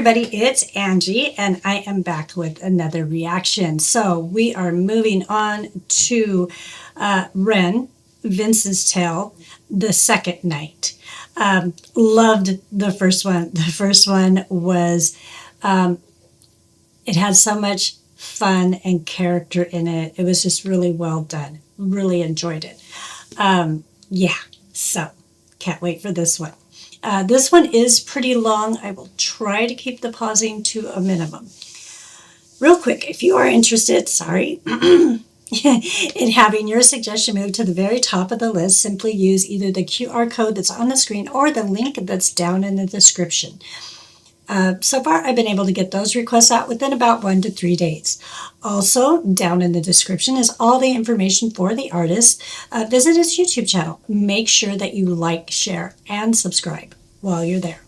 everybody, it's Angie, and I am back with another reaction. So we are moving on to REN, Vincent's Tale, the second night. Loved the first one. The first one was, it had so much fun and character in it. It was just really well done. Really enjoyed it. Yeah, so can't wait for this one. This one is pretty long. I will try to keep the pausing to a minimum. Real quick, if you are interested, in having your suggestion moved to the very top of the list, simply use either the QR code that's on the screen or the link that's down in the description. So far, I've been able to get those requests out within about 1 to 3 days. Also, down in the description is all the information for the artist. Visit his YouTube channel. Make sure that you like, share, and subscribe while you're there.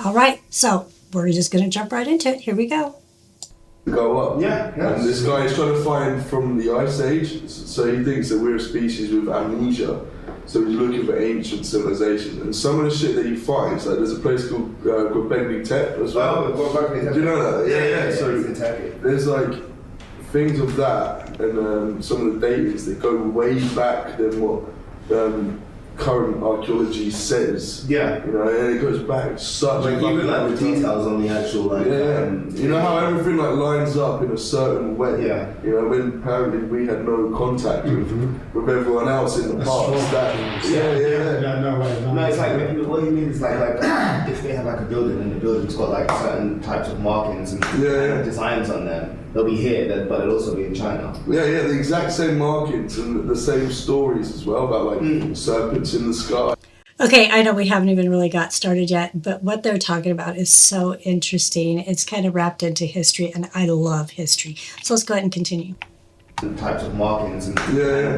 All right, so we're just going to jump right into it. Here we go. Go up. Yeah. And this guy is trying to find from the Ice Age, so he thinks that we're a species with amnesia. So he's looking for ancient civilizations, and some of the shit that he finds, like there's a place called BadBird as well. Do you know that? Yeah. So there's like things of that, and some of the datings that go way back than what current archaeology says. Yeah. You know, and it goes back such. Like even like the details on the actual like. You know how everything like lines up in a certain way. Yeah. You know, when apparently we had no contact with everyone else in the past. No, it's like what you mean is like if they have like a building and the building's got like certain types of markings and designs on them, they'll be here, but it'll also be in China. Yeah, the exact same markings and the same stories as well about like serpents in the sky. Okay, I know we haven't even really got started yet, but what they're talking about is so interesting. It's kind of wrapped into history, and I love history. So let's go ahead and continue. Types of markings and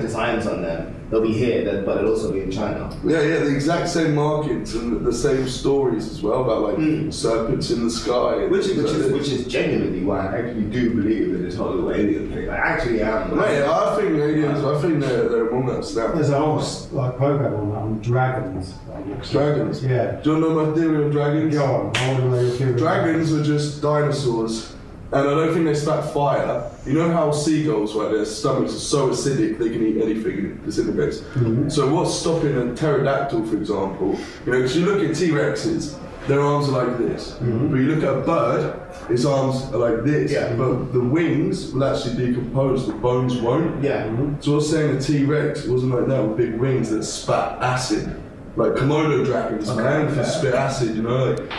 designs on them, they'll be here, but it'll also be in China. Yeah, the exact same markings and the same stories as well about like serpents in the sky. Which is genuinely why I actually do believe in this whole little alien thing. I actually am. Mate, I think aliens. I think they're among us now. There's a whole like program on dragons. Dragons? Yeah. Do you know my theory on dragons? Go on. I want to know your theory. Dragons are just dinosaurs, and I don't think they spat fire. You know how seagulls, right, their stomachs are so acidic they can eat anything and it disintegrates. So what's stopping a pterodactyl, for example, you know, because you look at T-Rexes, their arms are like this. But you look at a bird, its arms are like this. But the wings will actually decompose, the bones won't. So I was saying a T-Rex wasn't like that with big wings that spat acid. Like Komodo dragons, man, can spit acid, you know, like.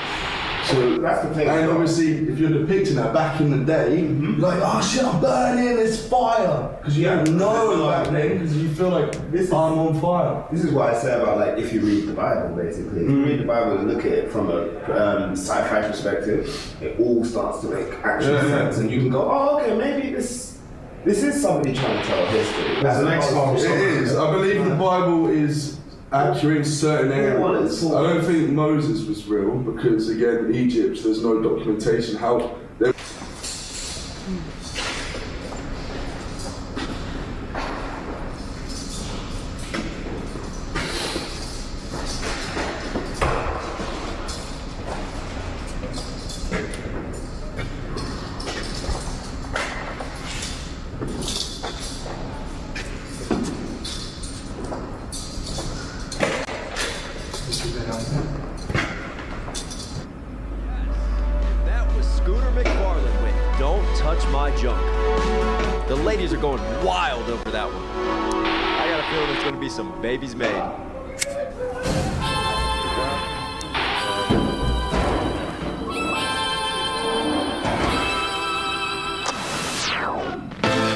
So that's the thing. And obviously, if you're depicting that back in the day, you're like, oh shit, I'm burning, there's fire. Because you don't know back then, because you feel like I'm on fire. This is what I say about like if you read the Bible, basically. If you read the Bible and look at it from a sci-fi perspective, it all starts to make actual sense, and you can go, oh, okay, maybe this is somebody trying to tell history. That's the next one. It is. I believe the Bible is accurate in certain areas. I don't think Moses was real because, again, Egypt, there's no documentation how. My junk. The ladies are going wild over that one. I got a feeling there's going to be some babies made.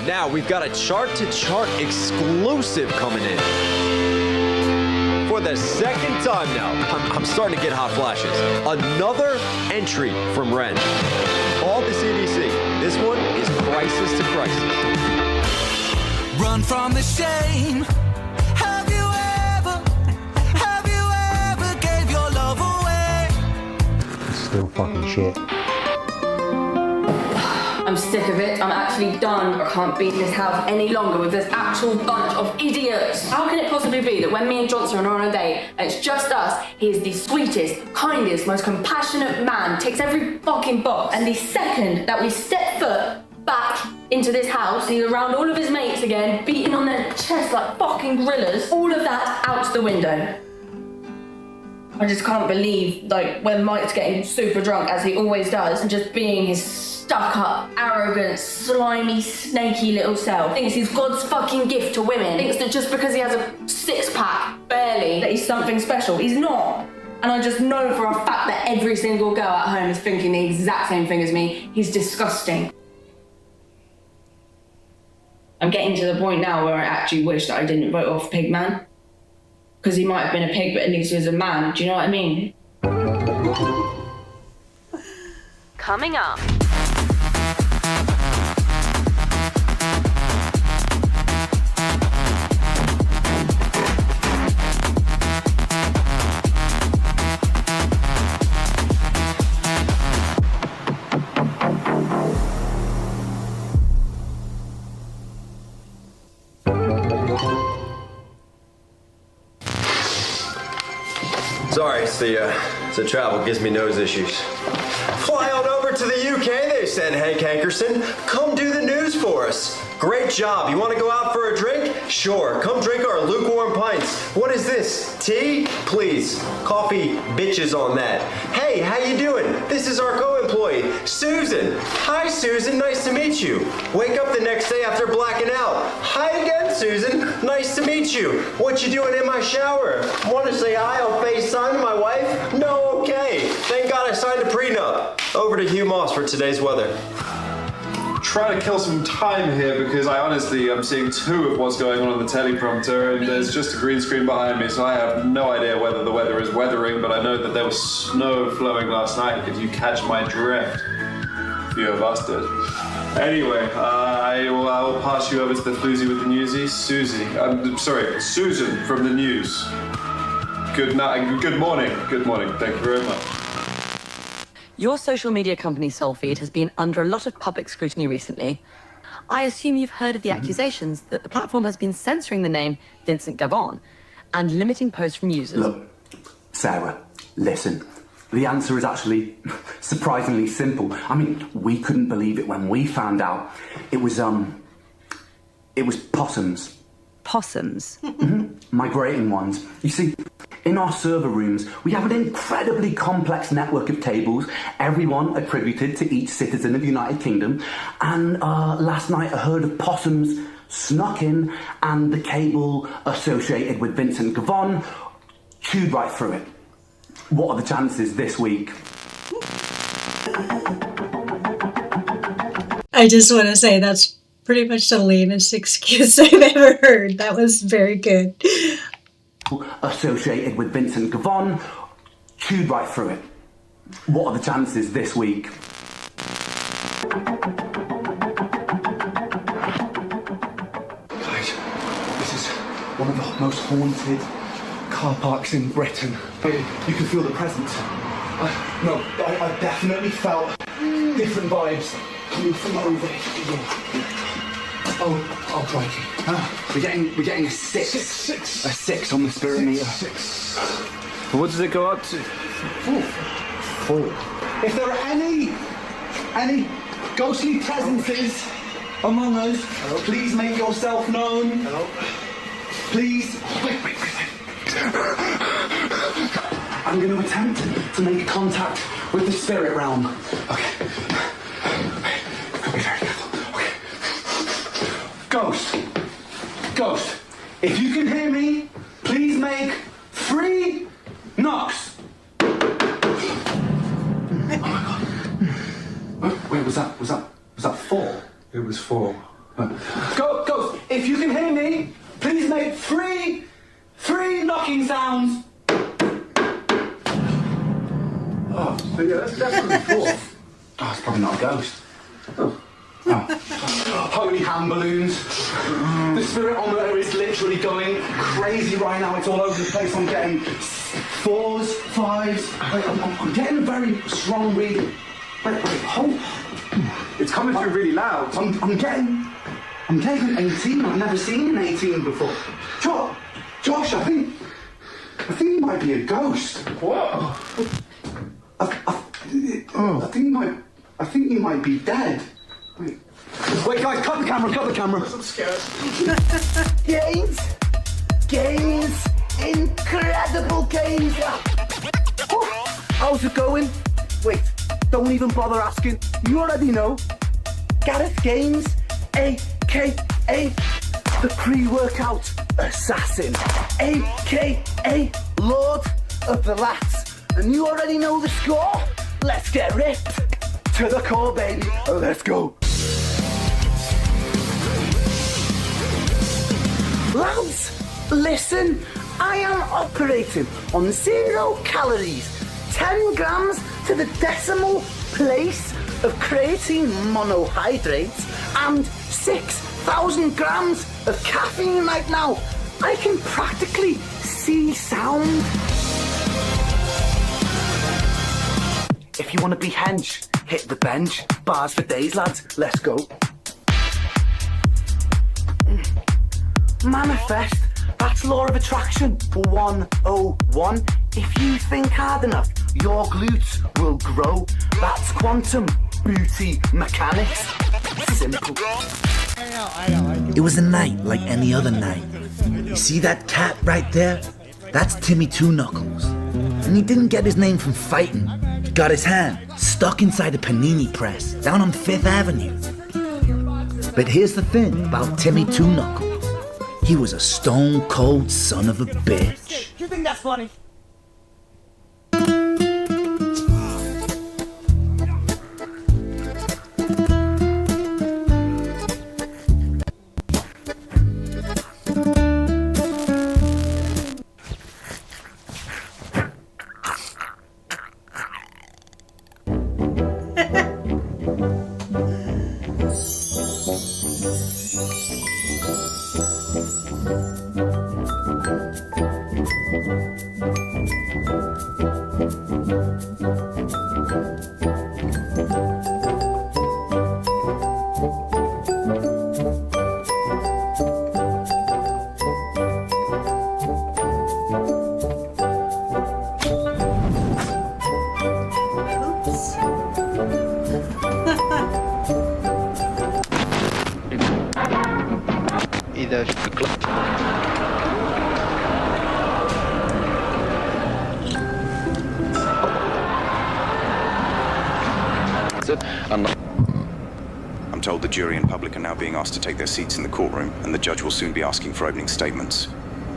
Now we've got a chart-to-chart exclusive coming in. For the second time now, I'm starting to get hot flashes. Another entry from REN. All the CDC. This one is crisis to crisis. Run from the shame. Have you ever gave your love away? It's still fucking shit. I'm sick of it. I'm actually done. I can't be in this house any longer with this actual bunch of idiots. How can it possibly be that when me and Johnson are on a date and it's just us, he is the sweetest, kindest, most compassionate man, ticks every fucking box, and the second that we step foot back into this house, he's around all of his mates again, beating on their chests like fucking gorillas, all of that out the window. I just can't believe, like, when Mike's getting super drunk, as he always does, and just being his stuck-up, arrogant, slimy, snaky little self, thinks he's God's fucking gift to women, thinks that just because he has a six-pack, barely, that he's something special. He's not. And I just know for a fact that every single girl at home is thinking the exact same thing as me. He's disgusting. I'm getting to the point now where I actually wish that I didn't vote off Pigman. Because he might have been a pig, but at least he was a man. Do you know what I mean? Coming up. Sorry, it's the travel gives me nose issues. Fly on over to the UK, they said, Hank Hankerson. Come do the news for us. Great job. You want to go out for a drink? Sure. Come drink our lukewarm pints. What is this? Tea? Please. Coffee, bitches on that. Hey, how you doing? This is our co-employee, Susan. Hi, Susan. Nice to meet you. Wake up the next day after blacking out. Hi again, Susan. Nice to meet you. What you doing in my shower? Want to say hi on FaceTime to my wife? No, okay. Thank God I signed a prenup. Over to Hugh Moss for today's weather. Trying to kill some time here because I honestly am seeing two of what's going on the teleprompter, and there's just a green screen behind me, so I have no idea whether the weather is weathering, but I know that there was snow flowing last night, if you catch my drift. A few of us did. Anyway, I'll pass you over to the floozy with the newsies. Susan from the news. Good morning. Thank you very much. Your social media company, Soulfeed, has been under a lot of public scrutiny recently. I assume you've heard of the accusations that the platform has been censoring the name Vincent Gavon and limiting posts from users. Look, Sarah, listen. The answer is actually surprisingly simple. I mean, we couldn't believe it when we found out. It was possums. Possums? Migrating ones. You see, in our server rooms, we have an incredibly complex network of tables, everyone attributed to each citizen of the United Kingdom. And last night, a herd of possums snuck in, and the cable associated with Vincent Gavon chewed right through it. What are the chances this week? I just want to say that's pretty much the lamest excuse I've ever heard. That was very good. Associated with Vincent Gavon chewed right through it. What are the chances this week? Guys, this is one of the most haunted car parks in Britain. You can feel the presence. I definitely felt different vibes coming from over here. Oh, crikey. We're getting a six. A 6 on the spirit meter. What does it go up to? 4. If there are any ghostly presences among us, please make yourself known. Please. Wait. I'm going to attempt to make contact with the spirit realm. Okay. Be very careful. Okay. Ghost. If you can hear me, please make 3 knocks. Oh my God. Wait, was that 4? It was 4. Ghost, if you can hear me, please make 3 knocking sounds. Oh, yeah, that's definitely 4. Oh, it's probably not a ghost. Oh. Holy hand balloons. The spiritometer is literally going crazy right now. It's all over the place. I'm getting 4s, 5s. I'm getting a very strong reading. Wait, hold. It's coming through really loud. I'm getting an 18. I've never seen an 18 before. Josh, I think you might be a ghost. What? I think you might be dead. Wait, guys, cut the camera. I'm scared. Gains, incredible gains. How's it going? Wait, don't even bother asking. You already know. Gareth Gaines, a.k.a. the pre-workout assassin, a.k.a. Lord of the Lats. And you already know the score. Let's get ripped to the core, baby. Let's go. Lads, listen, I am operating on 0 calories, 10 grams to the decimal place of creatine monohydrates, and 6,000 grams of caffeine right now. I can practically see sound. If you want to be hench, hit the bench. Bars for days, lads. Let's go. Manifest. That's law of attraction 101. If you think hard enough, your glutes will grow. That's quantum booty mechanics. Simple. It was a night like any other night. You see that cat right there? That's Timmy Two Knuckles. And he didn't get his name from fighting. He got his hand stuck inside a panini press down on 5th Avenue. But here's the thing about Timmy Two Knuckles. He was a stone cold son of a bitch. You think that's funny? I'm told the jury and public are now being asked to take their seats in the courtroom, and the judge will soon be asking for opening statements.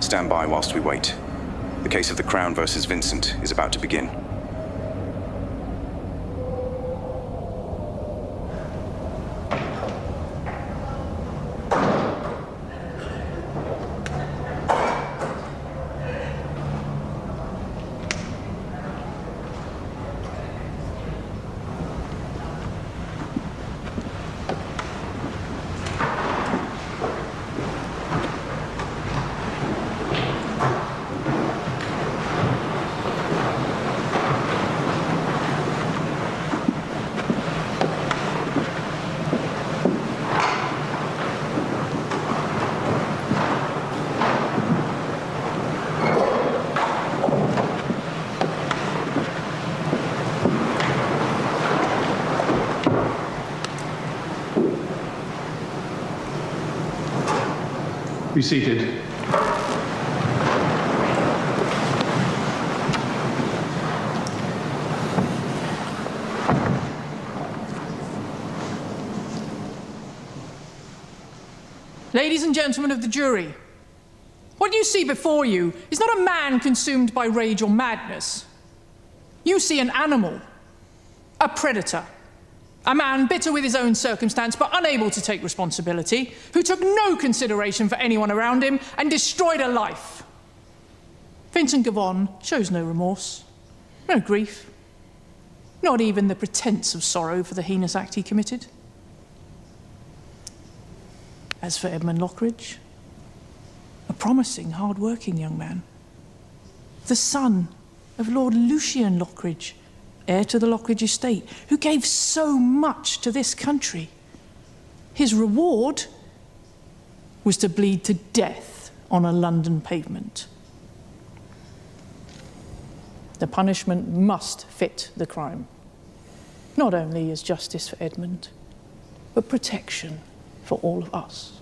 Stand by whilst we wait. The case of the Crown versus Vincent is about to begin. Be seated. Ladies and gentlemen of the jury, what you see before you is not a man consumed by rage or madness. You see an animal, a predator. A man bitter with his own circumstance but unable to take responsibility, who took no consideration for anyone around him and destroyed a life. Vincent Gavon shows no remorse, no grief, not even the pretense of sorrow for the heinous act he committed. As for Edmund Lockridge, a promising, hard-working young man, the son of Lord Lucian Lockridge, heir to the Lockridge estate, who gave so much to this country. His reward was to bleed to death on a London pavement. The punishment must fit the crime. Not only as justice for Edmund, but protection for all of us.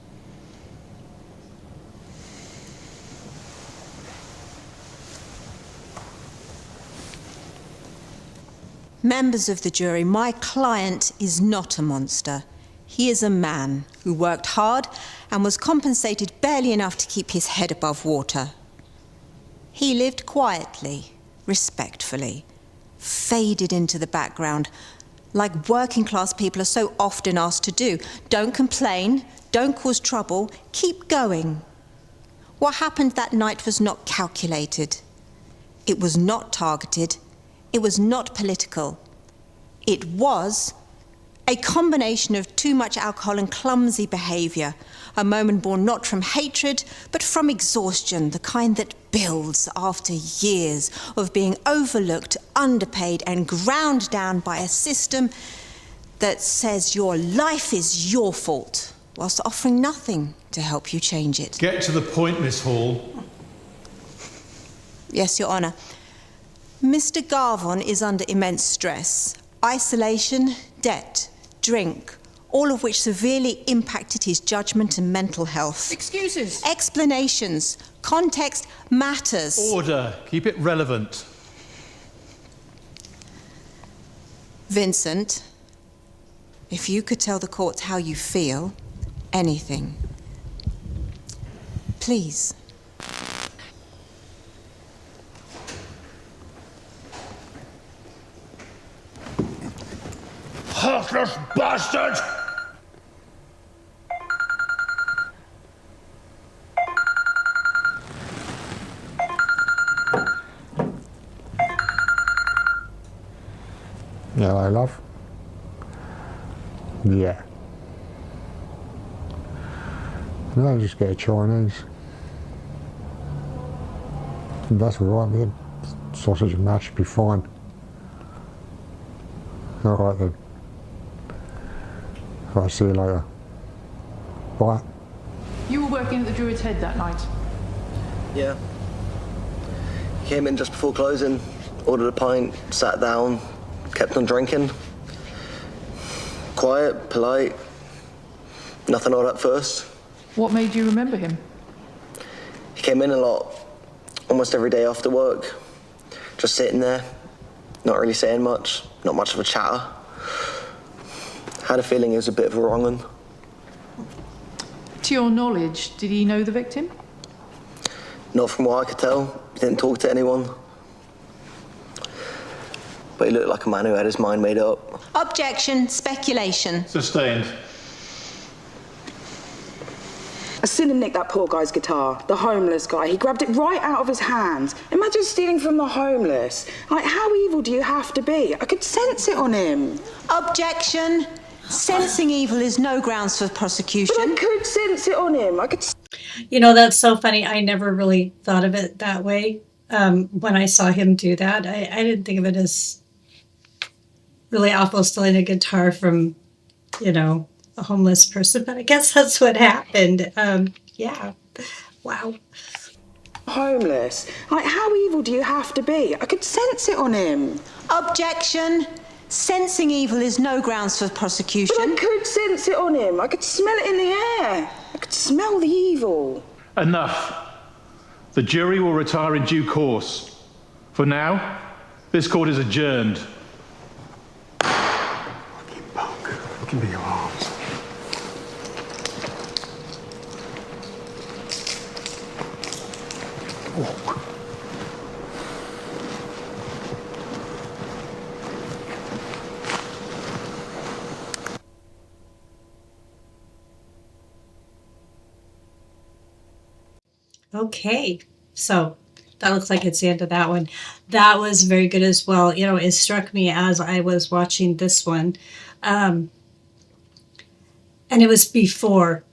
Members of the jury, my client is not a monster. He is a man who worked hard and was compensated barely enough to keep his head above water. He lived quietly, respectfully, faded into the background, like working class people are so often asked to do. Don't complain, don't cause trouble, keep going. What happened that night was not calculated. It was not targeted. It was not political. It was a combination of too much alcohol and clumsy behaviour, a moment born not from hatred, but from exhaustion, the kind that builds after years of being overlooked, underpaid, and ground down by a system that says your life is your fault, whilst offering nothing to help you change it. Get to the point, Miss Hall. Yes, Your Honour. Mr. Garvon is under immense stress. Isolation, debt, drink, all of which severely impacted his judgment and mental health. Excuses. Explanations. Context matters. Order. Keep it relevant. Vincent, if you could tell the court how you feel, anything, please. Heartless bastard! Hello, love. Yeah. No, just get a Chinese. That's alright, man. Sausage and mash should be fine. Alright then. I'll see you later. Bye. You were working at the Druid's Head that night? Yeah. Came in just before closing, ordered a pint, sat down, kept on drinking. Quiet, polite, nothing odd at first. What made you remember him? He came in a lot, almost every day after work. Just sitting there, not really saying much, not much of a chatter. Had a feeling he was a bit of a wrong un. To your knowledge, did he know the victim? Not from what I could tell. He didn't talk to anyone. But he looked like a man who had his mind made up. Objection, speculation. Sustained. I seen him nick that poor guy's guitar, the homeless guy. He grabbed it right out of his hands. Imagine stealing from the homeless. Like, how evil do you have to be? I could sense it on him. Objection. Sensing evil is no grounds for prosecution. But I could sense it on him. I could. You know, that's so funny. I never really thought of it that way. When I saw him do that, I didn't think of it as really awful stealing a guitar from, you know, a homeless person, but I guess that's what happened. Yeah. Wow. Homeless. Like, how evil do you have to be? I could sense it on him. Objection. Sensing evil is no grounds for prosecution. But I could sense it on him. I could smell it in the air. I could smell the evil. Enough. The jury will retire in due course. For now, this court is adjourned. Fucking punk. Give me your arms. Walk. Okay, so that looks like it's the end of that one. That was very good as well. You know, it struck me as I was watching this one, and it was before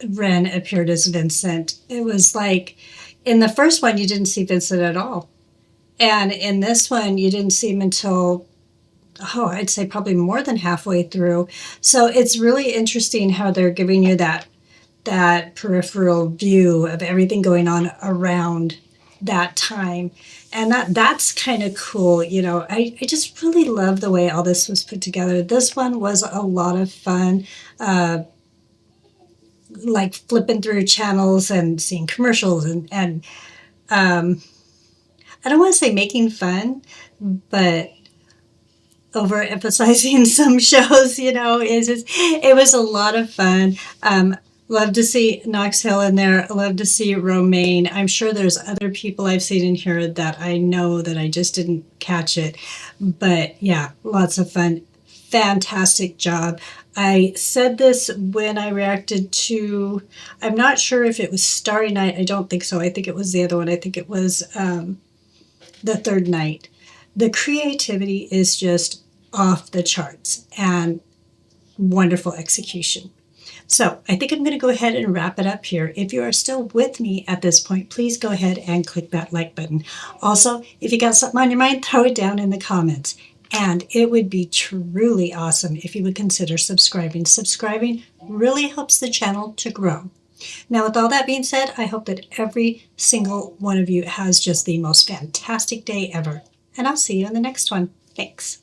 Ren appeared as Vincent. It was like, in the first one, you didn't see Vincent at all. And in this one, you didn't see him until I'd say probably more than halfway through. So it's really interesting how they're giving you that peripheral view of everything going on around that time. And that's kind of cool. I just really love the way all this was put together. This one was a lot of fun. Like flipping through channels and seeing commercials and I don't want to say making fun, but overemphasizing some shows, it was a lot of fun. Love to see Knox Hill in there. Love to see Romaine. I'm sure there's other people I've seen in here that I know that I just didn't catch it. But yeah, lots of fun. Fantastic job. I said this when I reacted to, I'm not sure if it was Starry Night. I don't think so. I think it was the other one. I think it was the third night. The creativity is just off the charts and wonderful execution. So I think I'm going to go ahead and wrap it up here. If you are still with me at this point, please go ahead and click that like button. Also, if you got something on your mind, throw it down in the comments. And it would be truly awesome if you would consider subscribing. Subscribing really helps the channel to grow. Now, with all that being said, I hope that every single one of you has just the most fantastic day ever. And I'll see you in the next one. Thanks.